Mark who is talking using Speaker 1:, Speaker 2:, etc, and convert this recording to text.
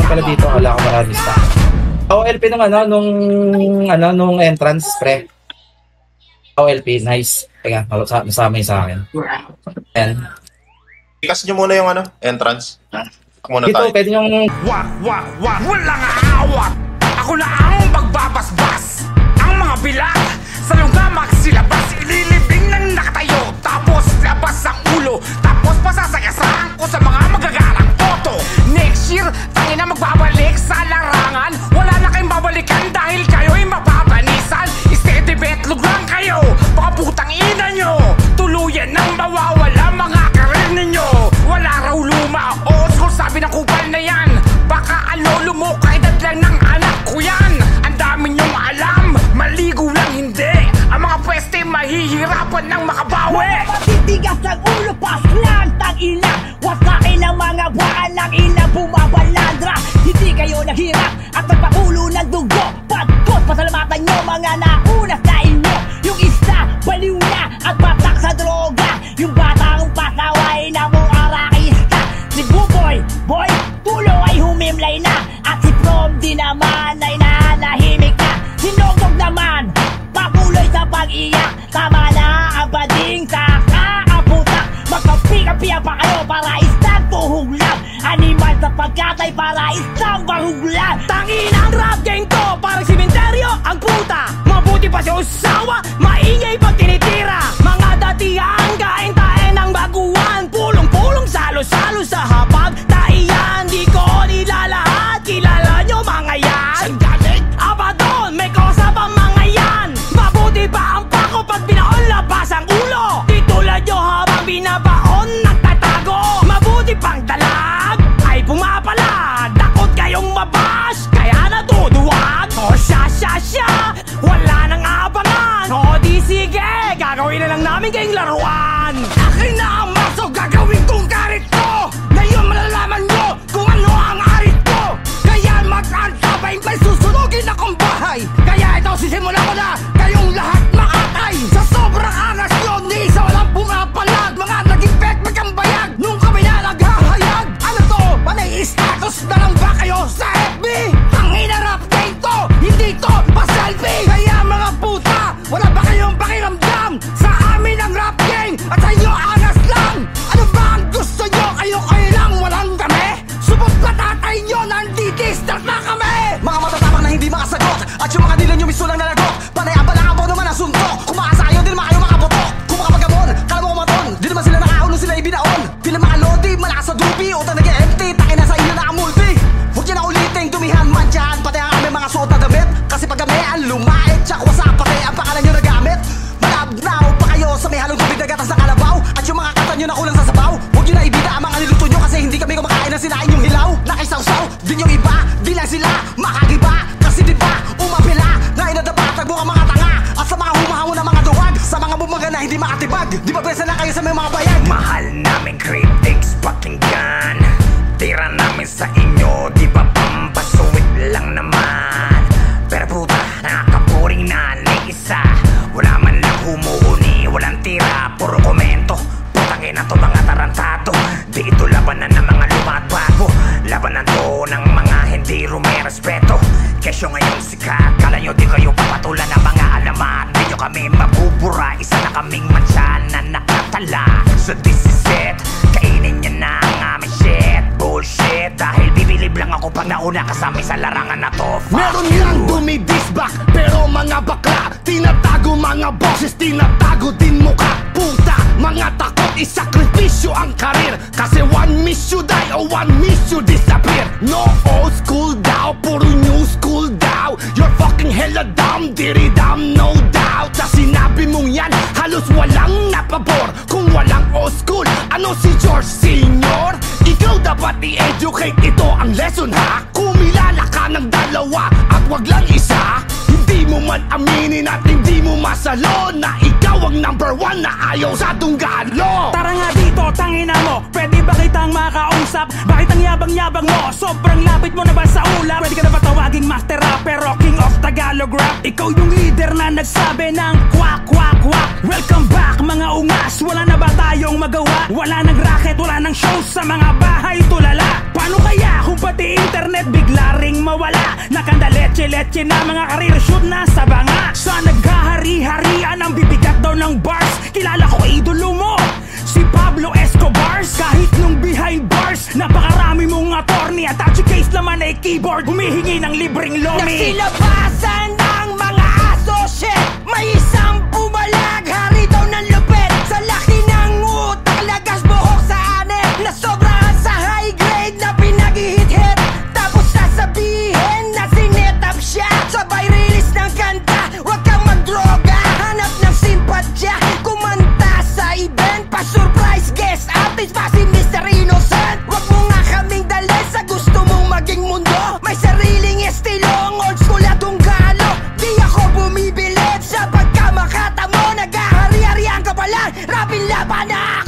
Speaker 1: pala dito. Wala ko marami stock. OLP nung nung entrance, pre. OLP, nice. Teka, masama yung sa akin. Ayan.
Speaker 2: Ikas nyo muna yung entrance. Muna
Speaker 1: dito,
Speaker 2: tayo.
Speaker 1: pwede yung...
Speaker 3: Walang aawat. Ako na ang magbabasbas. Ang mga bilang sa lungamak silabas. Ililibing ng nakatayo. Tapos labas ang ulo. Tapos pasasagasahan ko sa mga magagalang photo. Next year, tangina magbabalik sa larangan. Wala na kayong babalikan dahil kayo'y mapapanisan. Steady betlog lang kayo. Baka putang ina nyo. Tuluyan nang mawawala mga karir ninyo. Wala raw luma o sabi ng kupal na yan. Baka alolo mo kahit lang ng anak ko yan. Ang dami nyong alam, maligo lang hindi. Ang mga pweste mahihirapan ng makabawi.
Speaker 4: Matitigas ang ulo, pas lang, tang-ina. Wasakin ang mga walang ina, bumabalandra. Hindi kayo naghirap at nagpakulo ng dugo. Pagkot, pasalamatan nyo mga nauna sa inyo. Yung isa, baliw na at batak sa droga. Yung batang pasaway na mong arakista. Si Buboy, boy, tulo ay humimlay na. At si Prom di naman ay nanahimik na. Si Nogdog naman, papuloy sa pag-iyak. Tama na ang bading sa kaaputak. Magkapi-kapiya pa kayo para isang tuhog lang. Animal sa pagkatay para isang bahug lang. Tangin ang rap game to, parang simenteryo ang puta. Mabuti pa si Osawa, maingay pag tinitira. Mga datihan, kain-tae ng baguhan. Pulong-pulong, salo-salo sa hapag. Taiyan, di ko nilalahat. Kilala nyo mga yan? Sandali, abadon, may kosa pa mga yan. Mabuti pa ang pako pag binaon, labas ang ulo. Di tulad nyo habang binabaon, nagtatago. Mabuti pang dalag, ay pumapalag. Takot kayong mabash, kaya natuduwag. O siya, wala nang abangan. O di sige, gagawin na lang namin kayong laruan. Akin na ang maso, gagawin kong garit ko. Ngayon malalaman nyo kung ano ang arit ko. Kaya mag-antabay, may susunugin akong bahay. Kaya ito sisimulan ko na, kayong lahat makatay. Sa sobrang angas nyo, ni isa walang pumapalag. Mga naging pek, magkambayag, nung kami na naghahayag. Ano to, panay status na lang ba kayo sa FB? Tangina rap game to, hindi to pa-selfie. Kaya mga puta, wala ba kayong pakiramdam? Sa amin ang rap game, at sa inyo angas lang. Ano ba ang gusto nyo? Kayo lang walang dami? Subot na tatay nyo, nandidistart na kami.
Speaker 5: Mga matatapang na hindi makasagot, at yung mga nila nyo miso lang nalagot. Panay ang balakabaw naman ang suntok. Kung makasaya, di naman kayo makabotok. Kung makapagamon, kala mo kumaton. Di naman sila nakaulo, sila ibinaon. Di naman makalodi, malakas sa dupi. Utang nag-empty, takin na sa inyo na ang multi. Huwag nyo na ulitin, dumihan, mantyahan. Pati ang aming mga suot na damit. Kasi pag gamean, lumait. Tsak wasak, pati ang pangalan nyo nagamit. Malabnaw pa kayo sa may halong tubig na gatas ng kalabaw. At yung mga kata nyo na kulang sa sabaw. Huwag nyo na ibida ang mga niluto nyo. Kasi hindi kami kumakain na sinain yung hilaw. Nakisawsaw, di nyo iba, di lang sila makagiba. Kasi di ba, umapila na inadapat, nagbuka mga tanga. At sa mga humahango na mga duwag, sa mga bumaga na hindi makatibag. Di ba besa na kayo sa may mga bayag?
Speaker 3: Mahal namin critics pakinggan. Tira namin sa inyo, di ba pampasuwit lang naman. Pero puta, nakakapuring na isa. Wala man lang humuhuni, walang tira, puro komento. Putangin na to mga tarantado. Di ito labanan ng mga lumatbago. Labanan to ng mga hindi rumerespeto. Kesyo ngayong sikat, kala nyo di kayo papatulan ng mga alamat. Di nyo kami mabubura, isa na kaming mansyan na nakatala. So this is it, kainin nyo na ang aming shit. Bullshit, dahil bibilib lang ako pag nauna kasama sa larangan na to.
Speaker 6: Meron lang dumidisbak, pero mga bakla tinatago mga boses, tinatago din mukha. Puta, mga takot isakripisyo ang karir. Kasi one miss you die o one miss you disappear. No old school daw, puro new school daw. You're fucking hella dumb, diri dumb, no doubt. Sa sinabi mong yan, halos walang napabor. Kung walang old school, ano si George Senior? Ikaw dapat i-educate, ito ang lesson ha. Kumilala ka ng dalawa at wag lang isa. Hindi mo man aminin at hindi mo masalo na ikaw ang number one na ayaw sa tunggalo.
Speaker 3: Tara nga dito, tangina mo, pwede ba kitang makausap? kausap? Bakit ang yabang-yabang mo? Sobrang lapit mo na ba sa ulap? Pwede ka na ba tawaging master rapper o king of Tagalog rap? Ikaw yung leader na nagsabi ng kwak kwak kwak. Welcome back mga ungas, wala na ba tayong magawa? Wala nang racket, wala nang shows sa mga bahay tulala. Paano kaya kung pati internet bigla ring mawala? Nakandaletse-letse na mga career shoot na sa banga. Sa naghahari-harian ang bibigat daw ng bars. Kilala ko idolo mo, si Pablo Escobar. Kahit nung behind bars, napakarami mong attorney. At touchy case naman ay keyboard, humihingi ng libreng lomi.
Speaker 4: Nagsilabasan ng mga associate, may isang bumalag, hari daw ng lupit. Sa laki ng utak, lagas buhok sa anet, na sobrahan sa high grade na pinag-hit-hit. Tapos sasabihin na sinetap siya, sabay release ng kanta, wag kang magdroga, hanap ng simpatya, kumanta sa event, pa-surprise guest artist pa si Mr. Innocent. Wag mo nga kaming dalhin sa gusto mong maging mundo, may sariling estilong old school at tunggalo. Di ako bumibilit sa pagkamakata mo, naghahari-harihan ka pala, rapin labanan.